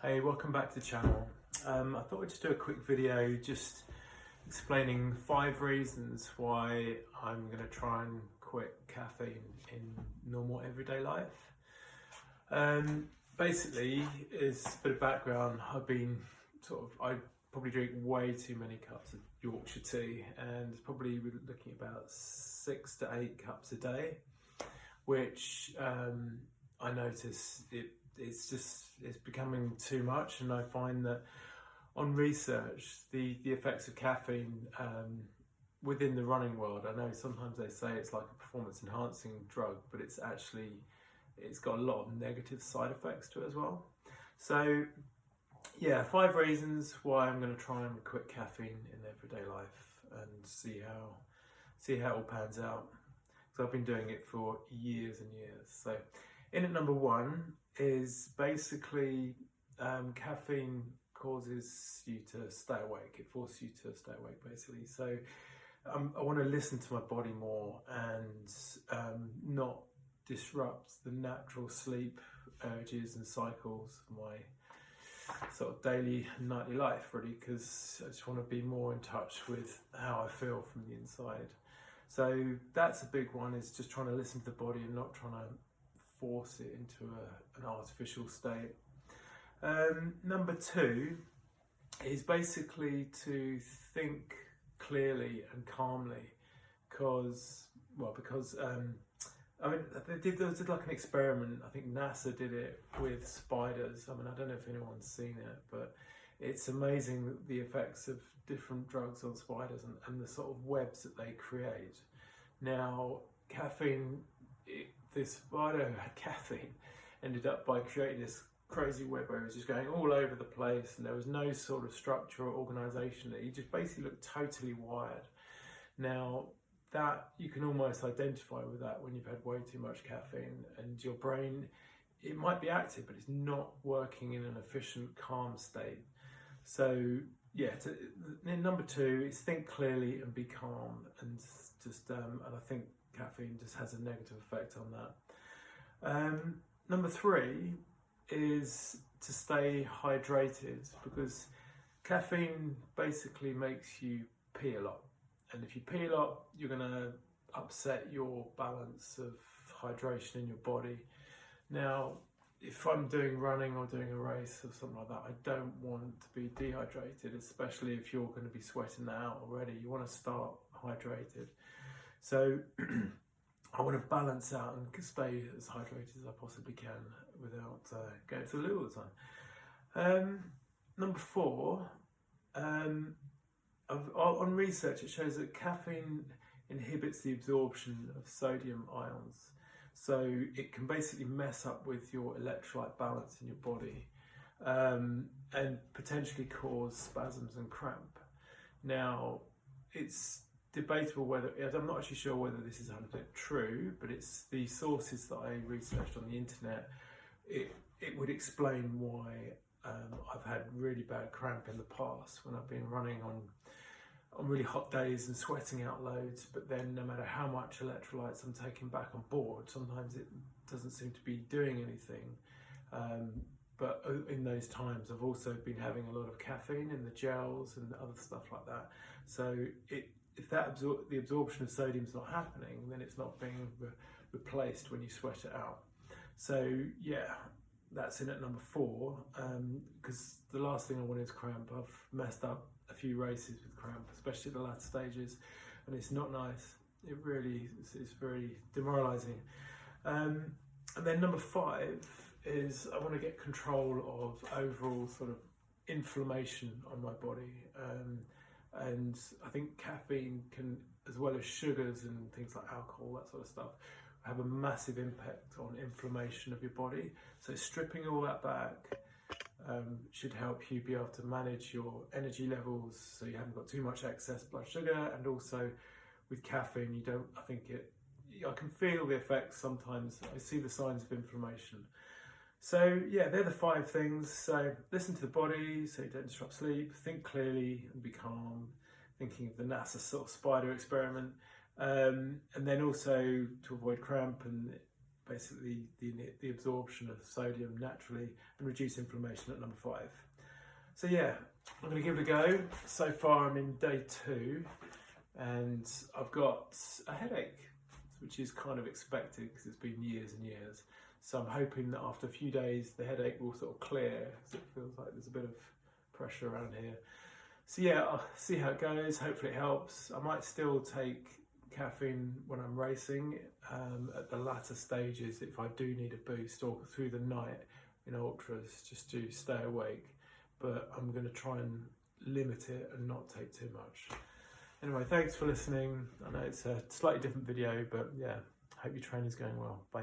Hey, welcome back to the channel. I thought I'd just do a quick video just explaining 5 reasons why I'm going to try and quit caffeine in normal everyday life. Basically, is a bit of background. I probably drink way too many cups of Yorkshire tea, and probably we're looking at about 6 to 8 cups a day, which I notice it's becoming too much, and I find that on research the effects of caffeine within the running world, I know sometimes they say it's like a performance enhancing drug, but it's got a lot of negative side effects to it as well. So yeah, 5 reasons why I'm going to try and quit caffeine in everyday life and see how it all pans out. So I've been doing it for years and years. So in at number 1 is basically caffeine causes you to stay awake. It forces you to stay awake basically. So I want to listen to my body more and not disrupt the natural sleep urges and cycles of my sort of daily and nightly life, really, because I just want to be more in touch with how I feel from the inside. So that's a big one, is just trying to listen to the body and not trying to force it into an artificial state. Number 2 is basically to think clearly and calmly, because I mean, they did like an experiment. I think NASA did it with spiders. I mean, I don't know if anyone's seen it, but it's amazing the effects of different drugs on spiders and the sort of webs that they create. Now, caffeine, this spider who had caffeine ended up by creating this crazy web where it was just going all over the place, and there was no sort of structure or organisation. He just basically looked totally wired. Now, that you can almost identify with that when you've had way too much caffeine, and your brain, it might be active, but it's not working in an efficient, calm state. So yeah, number 2 is think clearly and be calm, and just and I think caffeine just has a negative effect on that. Number 3 is to stay hydrated, because caffeine basically makes you pee a lot. And if you pee a lot, you're going to upset your balance of hydration in your body. Now, if I'm doing running or doing a race or something like that, I don't want to be dehydrated, especially if you're going to be sweating that out already. You want to start hydrated. So I want to balance out and stay as hydrated as I possibly can without going to the loo all the time. Number 4, on research, it shows that caffeine inhibits the absorption of sodium ions, so it can basically mess up with your electrolyte balance in your body and potentially cause spasms and cramp. Now, it's debatable whether, I'm not actually sure whether this is 100% true, but it's the sources that I researched on the internet. It would explain why I've had really bad cramp in the past when I've been running on really hot days and sweating out loads, but then no matter how much electrolytes I'm taking back on board, sometimes it doesn't seem to be doing anything. But in those times, I've also been having a lot of caffeine in the gels and other stuff like that. So if the absorption of sodium is not happening, then it's not being replaced when you sweat it out. So yeah, that's in at number 4, because the last thing I want is cramp. I've messed up a few races with cramp, especially the latter stages, and it's not nice. It really is very demoralising. And then number 5 is I want to get control of overall sort of inflammation on my body, and I think caffeine can, as well as sugars and things like alcohol, that sort of stuff, have a massive impact on inflammation of your body. So stripping all that back should help you be able to manage your energy levels, so you haven't got too much excess blood sugar. And also with caffeine, I can feel the effects sometimes. I see the signs of inflammation. So yeah, they're the 5 things. So listen to the body so you don't disrupt sleep, think clearly and be calm, thinking of the NASA sort of spider experiment, and then also to avoid cramp and basically the absorption of sodium naturally and reduce inflammation at number 5. So yeah, I'm going to give it a go. So far I'm in day 2 and I've got a headache, which is kind of expected because it's been years and years. So I'm hoping that after a few days the headache will sort of clear, because it feels like there's a bit of pressure around here. So yeah, I'll see how it goes. Hopefully it helps. I might still take caffeine when I'm racing at the latter stages if I do need a boost, or through the night in ultras just to stay awake. But I'm going to try and limit it and not take too much. Anyway, thanks for listening. I know it's a slightly different video, but yeah, hope your training's going well. Bye.